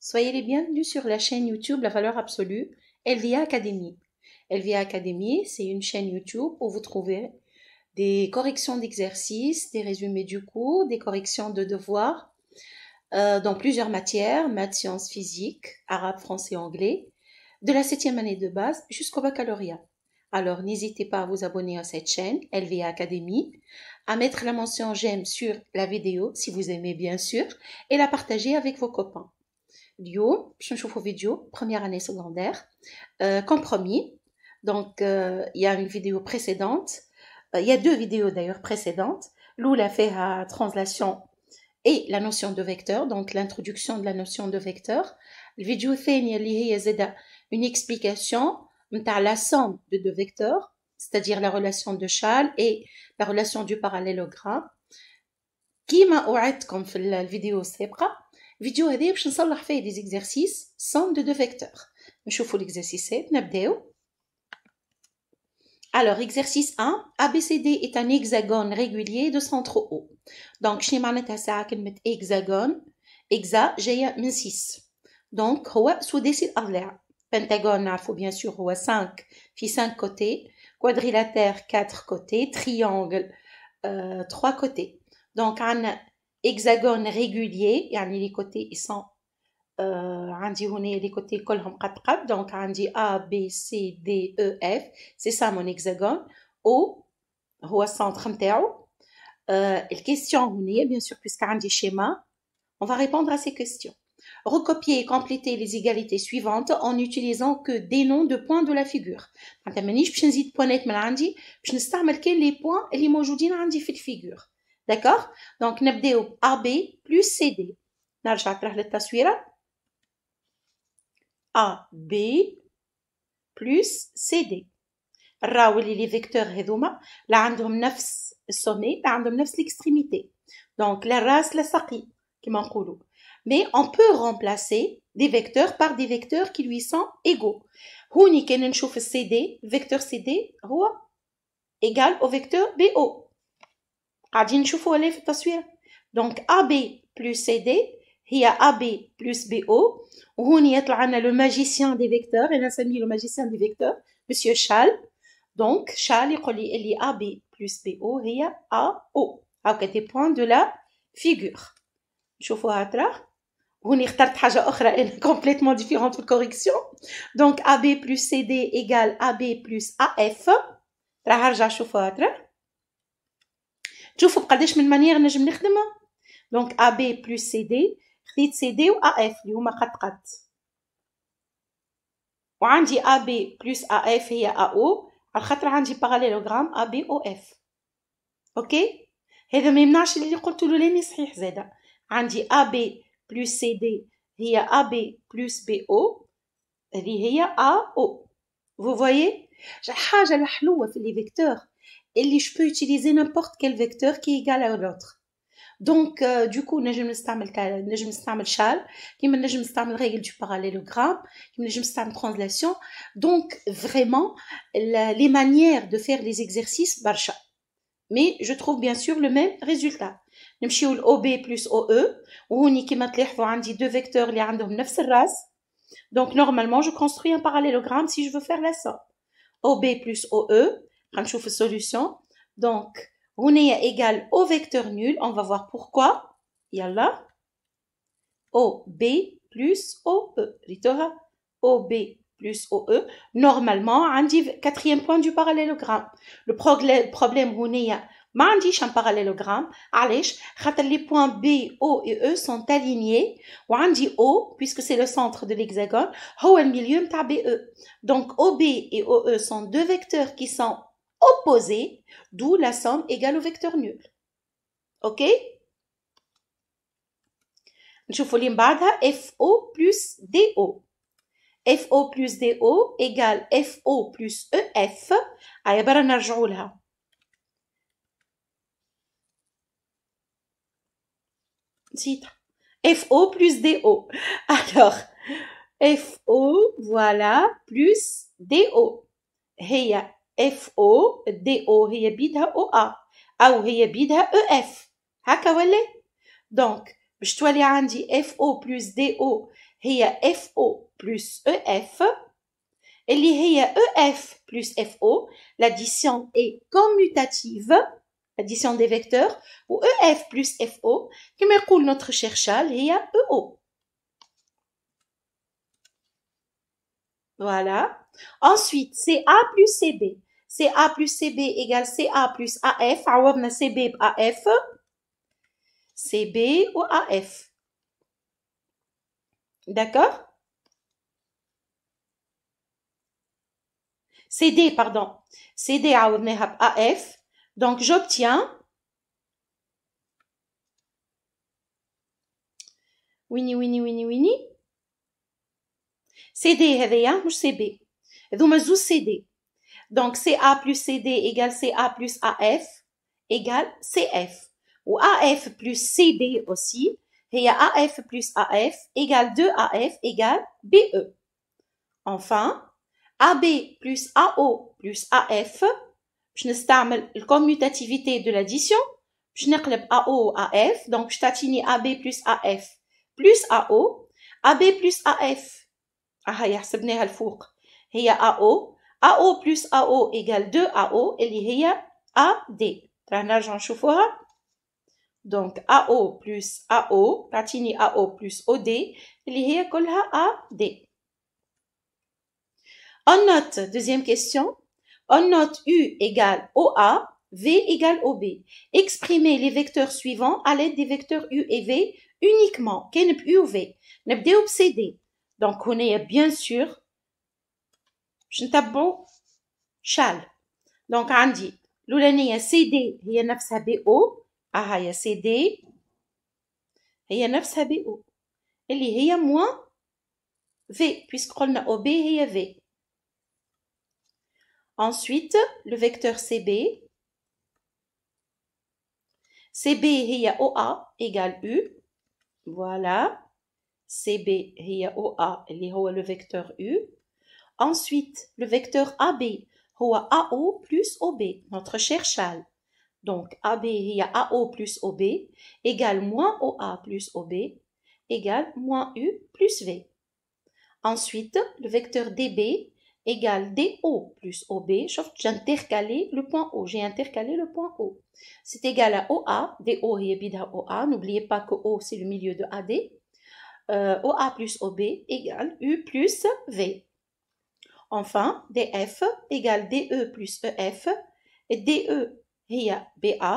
Soyez les bienvenus sur la chaîne YouTube La Valeur Absolue, LVA Academy. LVA Academy, c'est une chaîne YouTube où vous trouvez des corrections d'exercices, des résumés du cours, des corrections de devoirs dans plusieurs matières, maths, sciences, physique, arabe, français, anglais, de la 7e année de base jusqu'au baccalauréat. Alors n'hésitez pas à vous abonner à cette chaîne LVA Academy, à mettre la mention j'aime sur la vidéo si vous aimez bien sûr et la partager avec vos copains. اليوم باش نشوفوا فيديو première année secondaire compromis. Donc il y a une vidéo précédente, il y a deux vidéos d'ailleurs précédentes. L'oula fait la translation et la notion de vecteur, donc l'introduction de la notion de vecteur. Le vidéo الثانية اللي هي زاده une explication نتاع la somme de deux vecteurs, c'est-à-dire la relation de Chasles et la relation du parallélogramme. كيما أوعدتكم في الفيديو السابقة الفيديو هذه باش نصلح فيه des exercices somme de deux vecteurs. نشوفوا l'exercice نبداو. Alors exercice 1, ABCD est un hexagone régulier de centre O. Donc شنو معناتها ساعة كلمة hexagone؟ hexa جاية من 6. Donc هو سداسي الأضلاع. Pentagone نعرفوا bien sûr هو 5 في 5 côtés, quadrilatère 4 côtés, triangle 3 côtés. Donc عندنا hexagone régulier, يعني les côtés ils sont عندي هنا les côtés كلهم قد donc عندي A B C D E F, c'est ça mon hexagone. O هو السنتر نتاعو. الكيستيون هنا bien sûr puisque عندي schéma, on va répondre à ces questions. Recopier et compléter les égalités suivantes en utilisant que des noms de points de la figure. معناتها مانيش باش نزيد بوانات من عندي, باش نستعمل كان les points اللي موجودين عندي في الفيجور. D'accord? Donc نبداو AB plus CD. نرجع تراه للتصويرة. AB plus CD. نراو اللي les vecteurs هذوما لا عندهم نفس السومي لا عندهم نفس l'extrémité. Donc لا راس لا ساقي كما نقولوا. Mais on peut remplacer des vecteurs par des vecteurs qui lui sont égaux. هوني كان نشوف CD, le vecteur CD هو égal au vecteur BO. قاعدين نشوفوا عليه في التصوير. Donc AB plus CD هي AB plus BO. وهوني يطلع لنا le magicien des vecteurs. أنا نسميه le magicien des vecteurs, Monsieur Chasles. Donc Chasles يقول لي اللي AB plus BO هي AO. هاكا des points de la figure. نشوفوها تراه. هوني اخترت حاجة أخرى complètement différente في الكوريكسيون. Donc AB plus CD égale AB plus AF. راه هرجع شوفوها تراه. شوفوا بقداش من مانيير نجم نخدمها. دونك AB plus CD خديت CD و AF اللي هما قد وعندي AB plus AF هي AO على خاطر عندي باراليلوغرام ABOF. اوكي هذا ما يمنعش اللي قلت له لاني صحيح زاده. عندي AB plus CD هي AB plus BO هذه هي AO. vous voyez حاجه الحلوه في لي فيكتور اللي je peux utiliser n'importe quel vecteur qui est égal à l'autre. Donc du coup نجم نستعمل شال كيما نجم نستعمل règle du parallélogramme كيما نجم نستعمل translation. Donc vraiment les manières de faire les exercices برشا. Mais je trouve bien sûr le même résultat. نمشيو ل OB plus OE وهوني كيما تلاحظوا عندي deux vecteurs اللي عندهم نفس الراس. Donc normalement je construis un parallélogramme si je veux faire la somme. OB plus OE غنشوف السوليوشن. دونك هنا égal au vecteur nul. On va voir pourquoi. يلا OB plus OE ريتوها OB plus OE. Normalement عندي quatrième point du parallélogramme. Le problème هنا ما عنديش un parallélogramme. علاش؟ خاطر les points B, O et E sont alignés وعندي O puisque c'est le centre de l'hexagone هو الميليو نتاع BE. Donc OB et OE sont deux vecteurs qui sont opposés, d'où la somme égale au vecteur nul. OK? نشوفوا اللي من بعدها FO plus DO. FO plus DO égale FO plus EF. هيا برا نرجعوا لها. نسيت. FO plus DO. Alors FO voilà plus DO هي FO DO هي بيدها OA أو هي بيدها EF. هكا ولا؟ Donc باش تولي عندي FO plus DO هي FO plus EF اللي هي EF plus FO. L'addition est commutative, l'addition des vecteurs, ou EF plus FO, كما يقول notre cherchal هي EO. Voilà. Ensuite, CA plus CB. CA plus CB égale CA plus AF. عوضنا CB بAF. CB ou AF. D'accord? CD, pardon. CD عوضناها بAF. Donc, j'obtiens. ويني. CD هذايا مش CB. هذوما زوج CD. Donc, CA plus CD égale CA plus AF égale CF. Ou AF plus CD aussi, il y a AF plus AF égale 2AF égale BE. Enfin, AB plus AO plus AF, je نستعمل la commutativité de l'addition, je نقلب AO AF, donc je t'attigne AB plus AF plus AO, AB plus AF. هيا حسبناها الفوق. هي AO, AO plus AO égale 2AO اللي هي AD. راح نرجع نشوفوها. Donc AO plus AO تعطيني AO plus OD اللي هي كلها AD. On note, deuxième question. On note U égale OA, V égale OB. Exprimez les vecteurs suivants à l'aide des vecteurs U et V uniquement. كان ب U و V. نبداو ب CD. Donc هنا bien sûr باش نتبعو شال. دونك عندي الأولانية سي دي هي نفسها بي او. هي سي دي هي نفسها بي او اللي هي موان في puisque قلنا او بي هي في. ensuite le vecteur CB. CB هي OA égale U. voilà. CB هي OA اللي هو le vecteur U. ensuite le vecteur AB هو AO plus OB, notre cher Charles. Donc, AB هي AO plus OB égale moins OA plus OB égale moins U plus V. Ensuite, le vecteur DB égale DO plus OB. Sauf que j'ai intercalé le point O. J'ai intercalé le point O. C'est égal à OA. DO هي بيدها OA. N'oubliez pas que O c'est le milieu de AD. OA plus OB égale U plus V. Enfin, DF égale DE plus EF, et DE هي BA,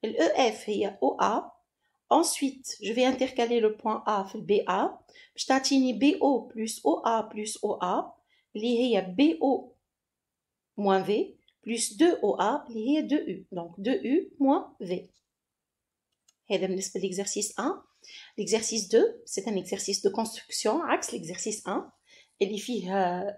l'EF هي OA. Ensuite, je vais intercaler le point A في BA. Je t'attigne BO plus OA plus OA, اللي هي BO moins V, plus 2OA, اللي هي 2U. Donc 2U moins V. هذا بالنسبة l'exercice 1. L'exercice 2, c'est un exercice de construction, عكس l'exercice 1. اللي فيه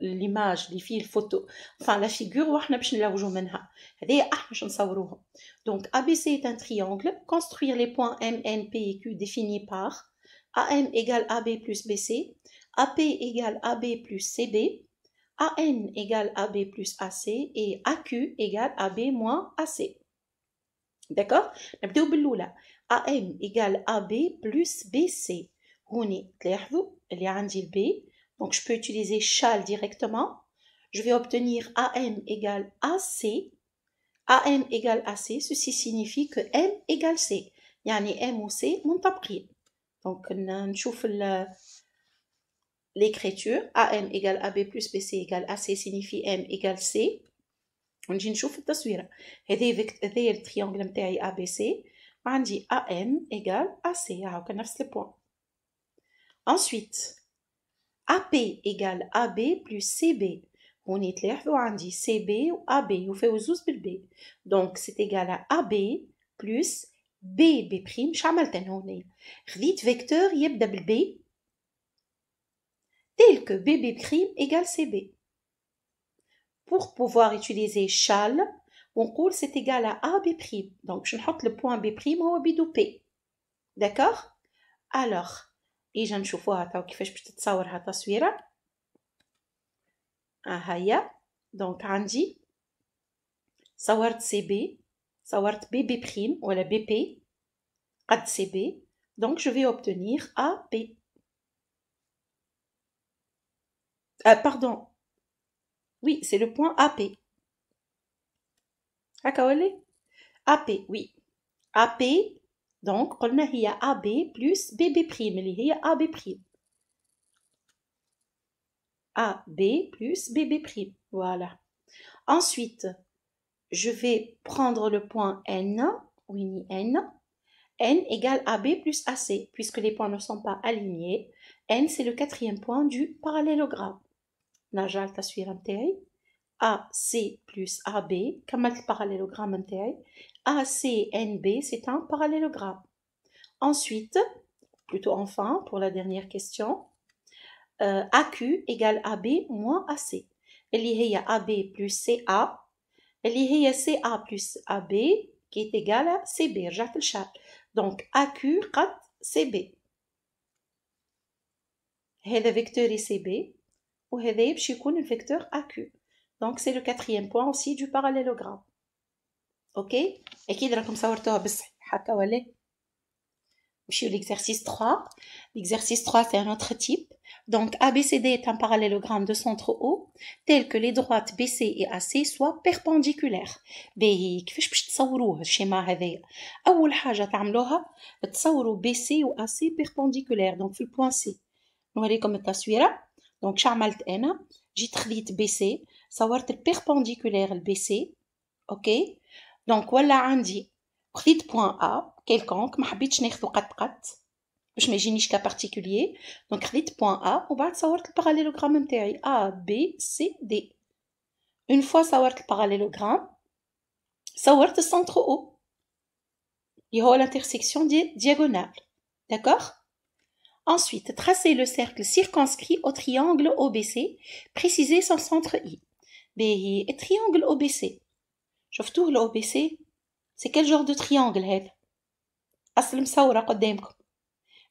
l'image اللي فيه الفوتو enfin la figure وإحنا باش نلوجو منها هذه احنا باش نصوروها. Donc ABC est un triangle. Construire les points M, N, P et Q définis par AM égale AB plus BC, AP égale AB plus CB, AN égale AB plus AC et AQ égale AB moins AC. D'accord. نبداو بالأولى. AM égale AB plus BC. هوني تلاحظوا اللي عندي الB. Donc, je peux utiliser châle directement. Je vais obtenir AM égale AC. AM égale AC, ceci signifie que M égale C. يعني M ou C منطبقين. Donc, نشوف l'écriture. AM égale AB plus BC égale AC signifie M égale C. ونجي نشوف التصويرة. هذه التريانجل متاعي ABC. وعندي AM égale AC. هاو نفس البوان. Ensuite, AP égale AB plus CB. هوني تلاحظوا عندي CB و AB يفاو زوز بالB. Donc c'est égal à AB plus BB'. مش عملت أنا هوني. خذيت فيكتور يبدأ بالB tel que BB' égale CB. Pour pouvoir utiliser châle, on dit c'est égal à AB'. Donc je نحط le point B' هو بدو P. D'accord? Alors إجا نشوفوها تاو كيفاش باش تتصورها تصويرة. هيا. دونك عندي صورت سي بي، صورت بي بي بريم ولا بي بي قد سي بي، Donc, je vais obtenir AB. Pardon. Oui, c'est le point AP. AP, oui. AP, donc, قلنا هي AB plus BB', اللي هي AB'. AB plus BB'. Voilà. Ensuite, je vais prendre le point N, oui, N. N égale AB plus AC, puisque les points ne sont pas alignés. N, c'est le quatrième point du parallélogramme. نرجع للتصوير متاعي. AC plus AB, كملت البارالlélogramme متاعي. ACNB, c'est un parallélogramme. Ensuite, plutôt enfin, pour la dernière question, AQ égale AB moins AC. اللي هي AB plus CA, اللي هي CA plus AB, qui est égale à CB. رجعت للشرح. Donc AQ قد CB. هذا فيكتوري CB وهذا باش يكون الفيكتور AQ. Donc c'est le quatrième point aussi du parallélogramme. Ok? أكيد راكم صورتوها بالصحيح هكا ولا؟ نمشيو l'exercice 3. L'exercice 3 c'est un autre type. Donc ABCD est un parallélogramme de centre haut tel que les droites BC et AC soient perpendiculaires. باهي كيفاش باش تصوروه الشيما هذايا؟ أول حاجة تعملوها تصوروا BC و AC perpendiculaires. Donc في البوان C. نوريكم التصويرة. Donc شو عملت أنا؟ جيت خذيت BC صورت البيربنديكولير الBC. اوكي؟ دونك ولا عندي خذيت بوان A quelconque ما حبيتش ناخذو قد باش ما يجينيش كا بارتيكولير. دونك خذيت بوان A وبعد صورت الباراليلوغرام نتاعي A B C D. اون فوا صورت الباراليلوغرام صورت السنتر او اللي هو l'intersection diagonale. D'accord? Ensuite, tracez le cercle circonscrit au triangle OBC, précisez son centre I. باهي التريانgle OBC شفتوه ال OBC؟ C'est quel genre de triangle هذا؟ أصل مصورة قدامكم.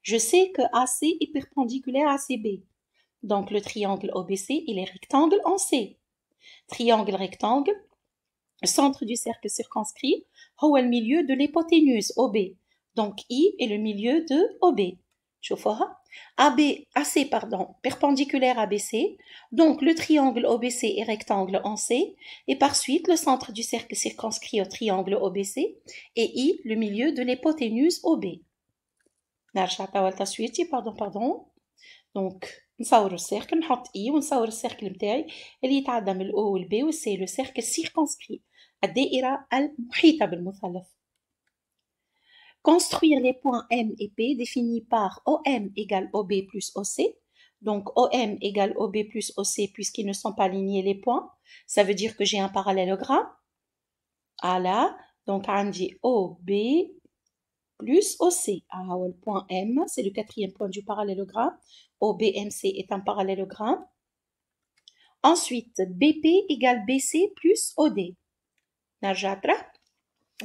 Je sais que AC est perpendiculaire à CB. Donc le triangle OBC, il est rectangle en C. Triangle rectangle, le centre du cercle circonscrit, هو milieu de l'hypoténuse OB. Donc I est le milieu de OB. شوفوها AC perpendiculaire à BC, donc le triangle OBC est rectangle en C, et par suite le centre du cercle circonscrit au triangle OBC, et I le milieu de l'hypoténuse OB. نرجع توا لتصويرتي pardon. donc نصور السيركل نحط I ونصور السيركل متاعي اللي يتعدى من الأو والبي والسي لو سيركل circonscrit الدائرة المحيطة بالمثلث. Construire les points M et P définis par OM égale OB plus OC. Donc OM égale OB plus OC puisqu'ils ne sont pas alignés les points. Ça veut dire que j'ai un parallélogramme. Voilà. Donc on dit OB plus OC. Alors le point M, c'est le quatrième point du parallélogramme. OBMC est un parallélogramme. Ensuite, BP égale BC plus OD. Narjatra.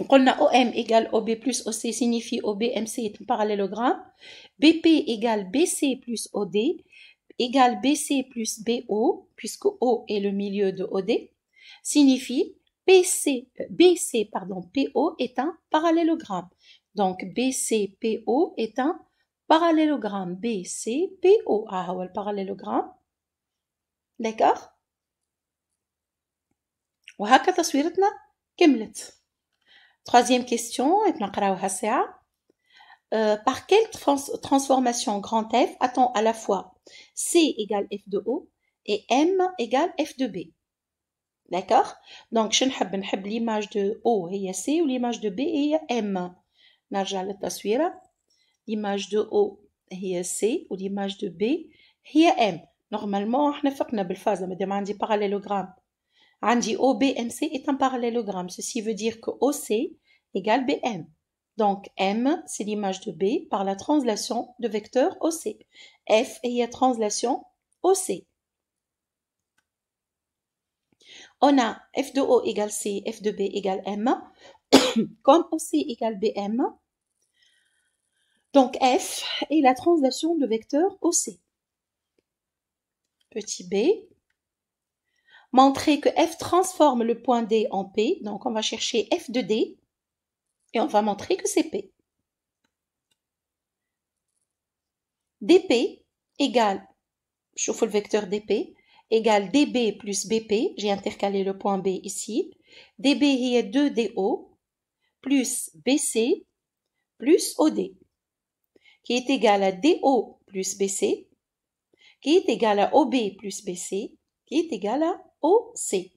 قلنا OM égale OB plus OC signifie OBMC est un parallélogramme. BP égale BC plus OD égale BC plus BO, puisque O est le milieu de OD, signifie PO est un parallélogramme. Donc BCPO est un parallélogramme. BCPO. Ah, ouais, le parallélogramme. D'accord? وهكا تصويرتنا كملت. Troisième question, par quelle transformation grand F a-t-on à la fois C égale F de O et M égale F de B? D'accord? Donc, je نحب l'image de O هي C ou l'image de B هي M. نرجع للتصويرة. L'image de O هي C ou l'image de B هي M. Normalement, احنا فقنا بالفازة مادام عندي parallélogramme. عندي OBMC est un parallélogramme. Ceci veut dire que OC égale BM. Donc M, c'est l'image de B par la translation de vecteur OC. F est la translation OC. On a F de O égale C, F de B égale M. Comme OC égale BM, donc F est la translation de vecteur OC. Petit b. Montrer que F transforme le point D en P. Donc on va chercher F de D et on va montrer que c'est P. dp égale, chauffe le vecteur dp, égale db plus bp, j'ai intercalé le point B ici, db est 2do, plus bc, plus OD, qui est égal à DO plus BC, qui est égal à OB plus BC, qui est égal à OC.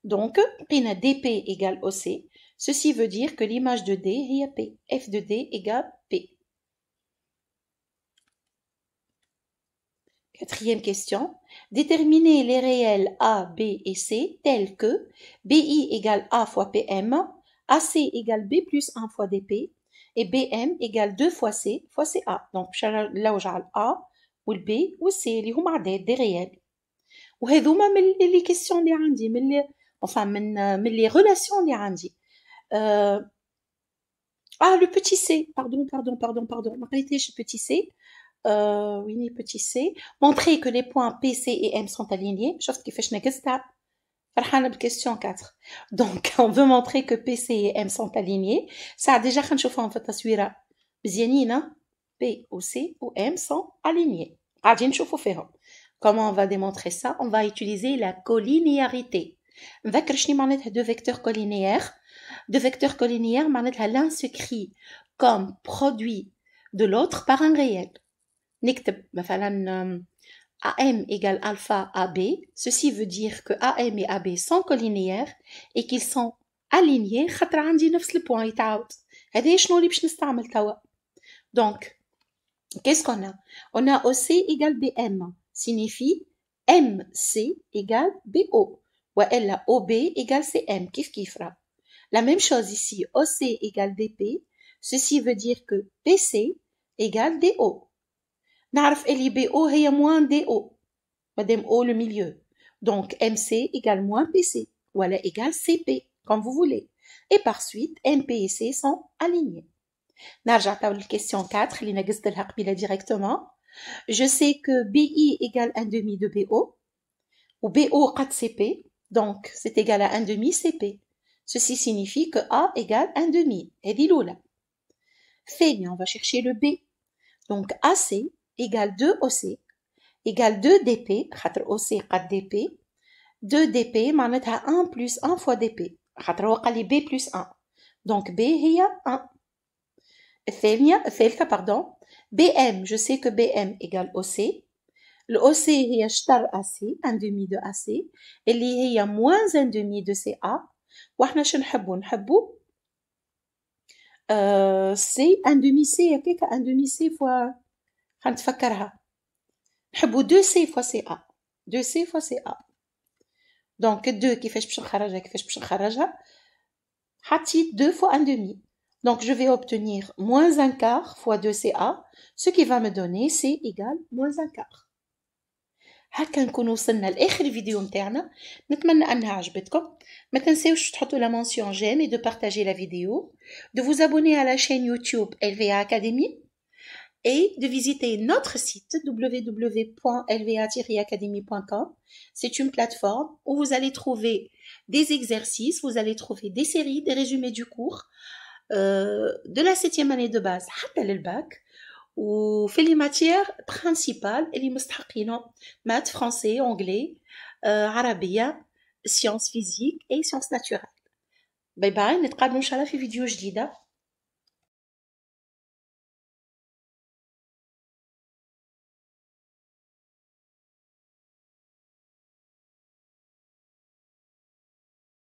Donc, DP égale OC. Ceci veut dire que l'image de D est P. F de D égale P. Quatrième question. Déterminez les réels A, B et C tels que BI égale A fois PM, AC égale B plus 1 fois DP, et BM égale 2 fois C fois CA. Donc, là où j'ai le A, ou le B, ou le C, اللي هما عداد des réels. وهذوما من les questions اللي عندي, من les relations اللي عندي. Le petit C, pardon, ما قريتيش le petit C. Oui, petit C. Montrer que les points P, C et M sont alignés. شفت كيفاش نقصتها. فرحانة بالكيستيون 4. Donc, on veut montrer que P, C et M sont alignés. Ça, déjà, خلينا نشوفهم في التصويرة مزيانين. P ou C ou M sont alignés. غادي نشوفوا فيهم. Comment on va démontrer ça? On va utiliser la collinéarité. نذكر شنو معناتها deux vecteurs collinéaires. Deux vecteurs collinéaires معناتها l'un s'écrit comme produit de l'autre par un réel. نكتب مثلا AM égale alpha AB. Ceci veut dire que AM et AB sont collinéaires et qu'ils sont alignés خاطر عندي نفس البوان يتعاود. هذا شنو اللي باش نستعمل توا. Donc, qu'est-ce qu'on a? On a OC égale BM. Signifie MC égale BO. Ou elle OB égale CM. Kif ra. La même chose ici. OC égale DP. Ceci veut dire que PC égale DO. نعرف اللي BO هي moins DO. Madame O le milieu. Donc MC égale moins PC. Ou elle égale CP. Comme vous voulez. Et par suite, MP et C sont alignés. نرجع تاو الكيستيون 4 اللي نقصت لها قبيله directement. Je sais que BI égale 1 demi de BO ou BO قد CP, donc c'est égal à 1 demi CP. Ceci signifie que A égale 1 demi. هذه الأولى. ثانية, on va chercher le B. Donc AC égale 2 OC égale 2 DP, خاطر OC قد DP. 2 DP معناتها 1 plus 1 fois DP, خاطر هو قال لي B plus 1. Donc B هي 1. الثالثة pardon. BM, je sais que BM égale OC. Le OC هي شطر AC, 1 demi de AC, اللي هي moins 1 demi de CA. واحنا شو نحبو C 1 demi C هكاك 1 demi C fois نتفكرها. نحبو 2 C fois CA. 2 C fois CA. Donc 2 كيفاش باش نخرجها حطيت 2 fois 1 demi. Donc, je vais obtenir moins 1 quart fois 2CA, ce qui va me donner C égale moins 1 quart. هكا نكون وصلنا لآخر الفيديو متاعنا. نتمنى أنها عجبتكم. ما تنسيوش تحطوا la mention j'aime et de partager la vidéo, de vous abonner à la chaîne YouTube LVA Academy et de visiter notre site www.lva-academy.com. C'est une plateforme où vous allez trouver des exercices, vous allez trouver des séries, des résumés du cours, de la 7e année de base حتى للباك وفي les matières principales اللي مستحقينهم maths, français, anglais, عربية, sciences physiques et sciences naturelles. باي باي, نتقابلوا إن شاء الله في فيديو جديدة.